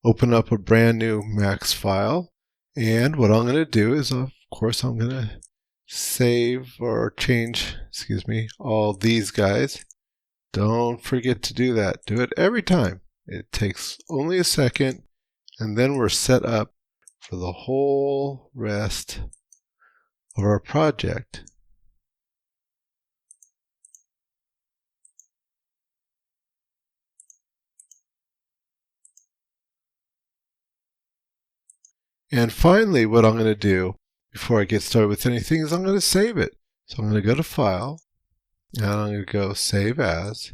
open up a brand new Max file. And what I'm going to do is, of course, I'm going to save or change, all these guys. Don't forget to do that. Do it every time. It takes only a second, and then we're set up for the whole rest of our project. And finally, what I'm going to do before I get started with anything is I'm going to save it. So I'm going to go to File, and I'm going to go Save As.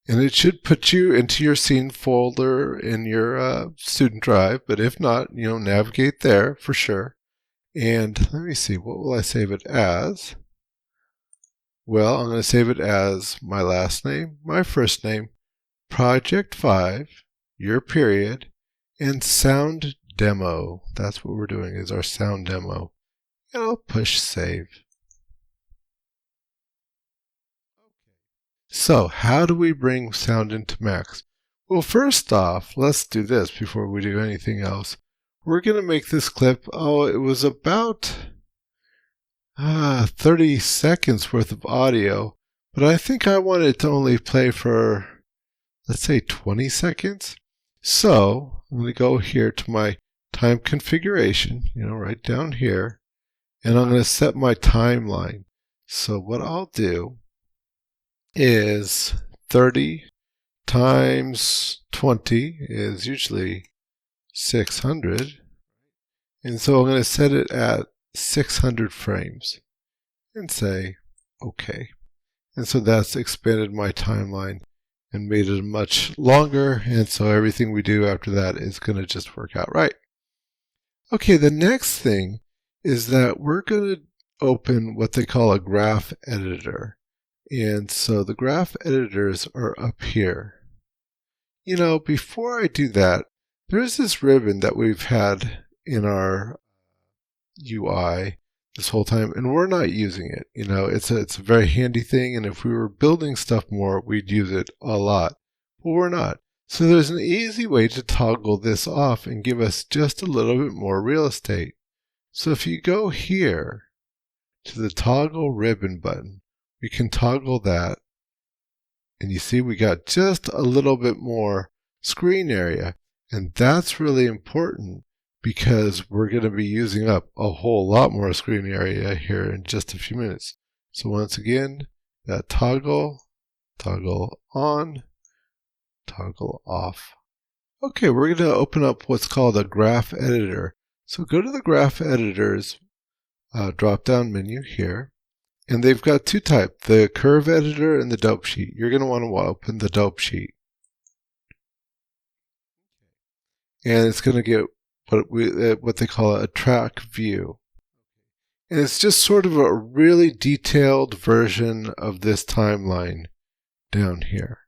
And it should put you into your scene folder in your student drive, but if not, navigate there for sure. And let me see, what will I save it as? Well, I'm going to save it as my last name, my first name, Project 5, your period, and sound demo. That's what we're doing, is our sound demo. And I'll push save. So how do we bring sound into Max? Well, first off, let's do this before we do anything else. We're going to make this clip, it was about 30 seconds worth of audio, but I think I want it to only play for, let's say, 20 seconds. So I'm going to go here to my time configuration, right down here, and I'm going to set my timeline. So what I'll do is 30 times 20 is usually 600, and so I'm going to set it at 600 frames and say OK. And so that's expanded my timeline and made it much longer, and so everything we do after that is going to just work out right. Okay, the next thing is that we're going to open what they call a graph editor. And so the graph editors are up here. Before I do that, there's this ribbon that we've had in our UI this whole time, and we're not using it. It's a very handy thing, and if we were building stuff more, we'd use it a lot. But we're not. So there's an easy way to toggle this off and give us just a little bit more real estate. So if you go here to the toggle ribbon button, we can toggle that, and you see we got just a little bit more screen area, and that's really important because we're going to be using up a whole lot more screen area here in just a few minutes. So once again, that toggle on, toggle off. Okay, we're going to open up what's called a graph editor. So go to the graph editors drop-down menu here. And they've got two types, the curve editor and the dope sheet. You're going to want to open the dope sheet. And it's going to get what they call a track view. And it's just sort of a really detailed version of this timeline down here.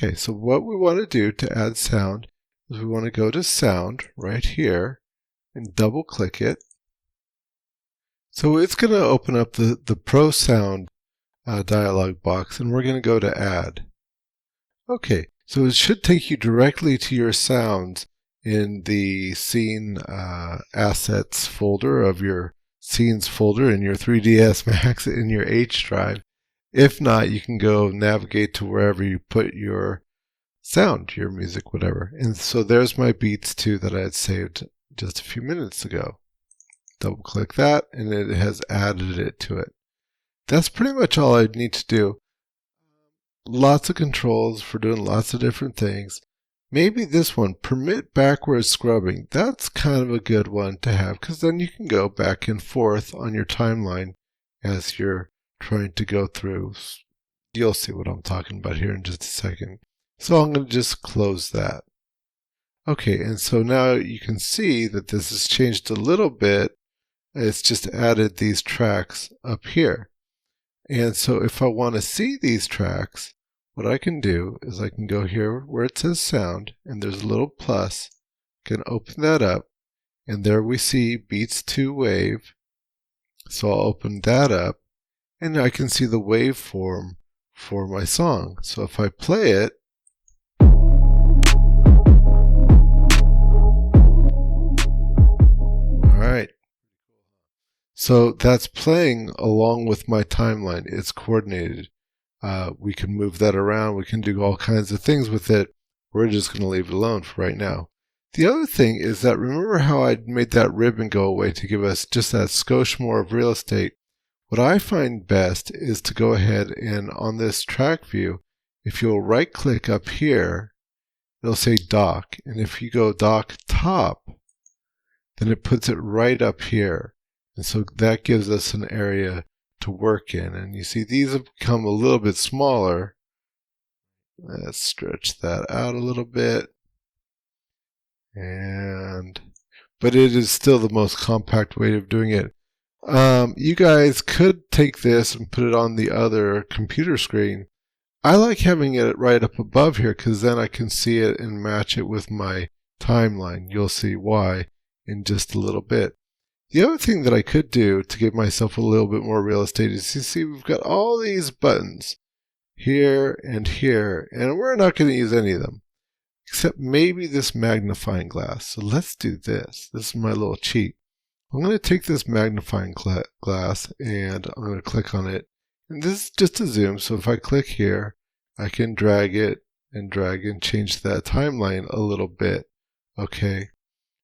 Okay, so what we want to do to add sound is we want to go to sound right here and double click it. So it's going to open up the Pro Sound dialog box, and we're going to go to Add. Okay, so it should take you directly to your sounds in the Scene Assets folder of your Scenes folder in your 3ds Max in your H drive. If not, you can go navigate to wherever you put your sound, your music, whatever. And so there's my beats too that I had saved just a few minutes ago. Double click that, and it has added it to it. That's pretty much all I need to do. Lots of controls for doing lots of different things. Maybe this one, permit backwards scrubbing. That's kind of a good one to have, because then you can go back and forth on your timeline as you're trying to go through. You'll see what I'm talking about here in just a second. So I'm going to just close that. Okay, and so now you can see that this has changed a little bit. It's just added these tracks up here. And so if I want to see these tracks, what I can do is I can go here where it says sound, and there's a little plus. I can open that up, and there we see Beats 2 Wave. So I'll open that up, and I can see the waveform for my song. So if I play it, So that's playing along with my timeline. It's coordinated. We can move that around. We can do all kinds of things with it. We're just going to leave it alone for right now. The other thing is that remember how I made that ribbon go away to give us just that skosh more of real estate? What I find best is to go ahead and on this track view, if you'll right click up here, it'll say dock. And if you go dock top, then it puts it right up here. And so that gives us an area to work in. And you see these have become a little bit smaller. Let's stretch that out a little bit. But it is still the most compact way of doing it. You guys could take this and put it on the other computer screen. I like having it right up above here because then I can see it and match it with my timeline. You'll see why in just a little bit. The other thing that I could do to give myself a little bit more real estate is you see we've got all these buttons here, and we're not going to use any of them except maybe this magnifying glass. So let's do this. This is my little cheat. I'm going to take this magnifying glass and I'm going to click on it. And this is just a zoom. So if I click here, I can drag it and drag and change that timeline a little bit. Okay.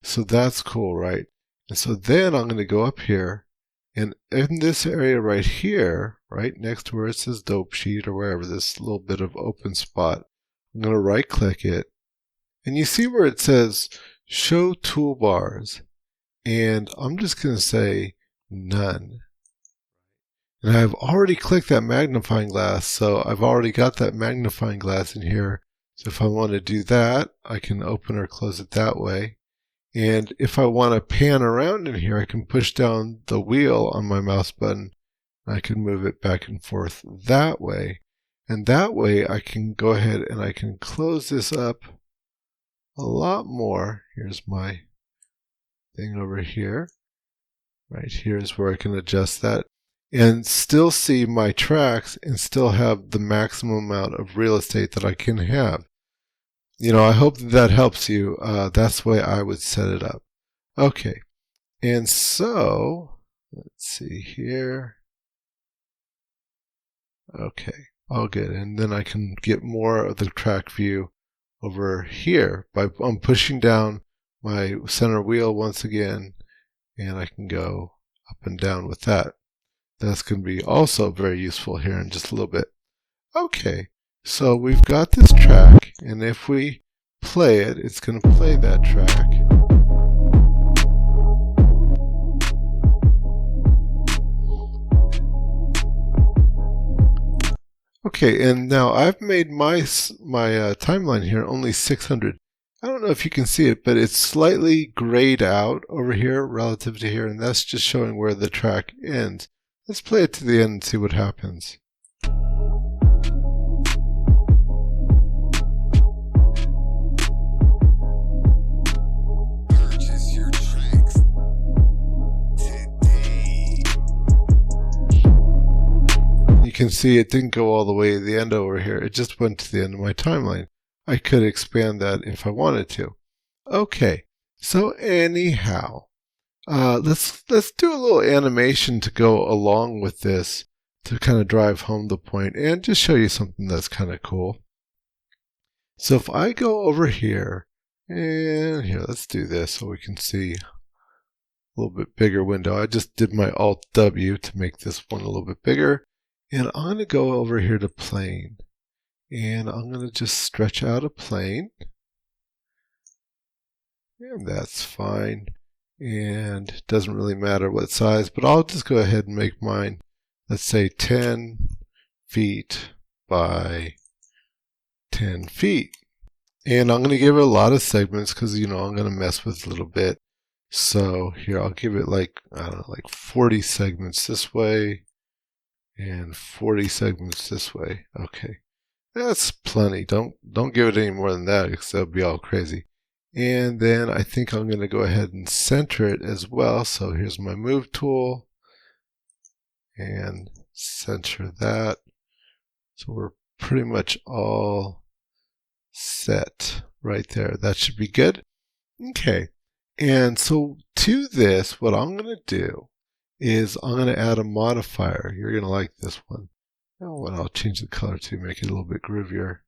So that's cool, right? And so then I'm going to go up here and in this area right here, right next to where it says dope sheet or wherever, this little bit of open spot, I'm going to right click it. And you see where it says show toolbars. And I'm just going to say none. And I've already clicked that magnifying glass, so I've already got that magnifying glass in here. So if I want to do that, I can open or close it that way. And if I want to pan around in here, I can push down the wheel on my mouse button. And I can move it back and forth that way. And that way I can go ahead and I can close this up a lot more. Here's my thing over here. Right here is where I can adjust that and still see my tracks and still have the maximum amount of real estate that I can have. You know, I hope that helps you. That's the way I would set it up. Okay, and so let's see here. Okay, all good. And then I can get more of the track view over here by pushing down my center wheel once again, and I can go up and down with that. That's going to be also very useful here in just a little bit. Okay, so we've got this track, and if we play it, it's going to play that track. Okay, and now I've made my timeline here only 600. I don't know if you can see it, but it's slightly grayed out over here relative to here, and that's just showing where the track ends. Let's play it to the end and see what happens. Purchase your tracks today. You can see it didn't go all the way to the end over here. It just went to the end of my timeline. I could expand that if I wanted to. Okay, so anyhow, let's do a little animation to go along with this to kind of drive home the point and just show you something that's kind of cool. So if I go over here, and here, let's do this so we can see a little bit bigger window. I just did my Alt W to make this one a little bit bigger. And I'm going to go over here to plane. And I'm going to just stretch out a plane. And that's fine. And it doesn't really matter what size, but I'll just go ahead and make mine, let's say 10 feet by 10 feet. And I'm going to give it a lot of segments because, you know, I'm going to mess with it a little bit. So here, I'll give it like, I don't know, like 40 segments this way and 40 segments this way. Okay. That's plenty. Don't give it any more than that because that'll be all crazy. And then I think I'm going to go ahead and center it as well. So here's my move tool and center that. So we're pretty much all set right there. That should be good. Okay. And so to this, what I'm going to do is I'm going to add a modifier. You're going to like this one. Oh, and I'll change the color to make it a little bit groovier.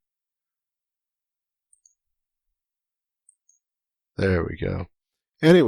There we go. Anyway.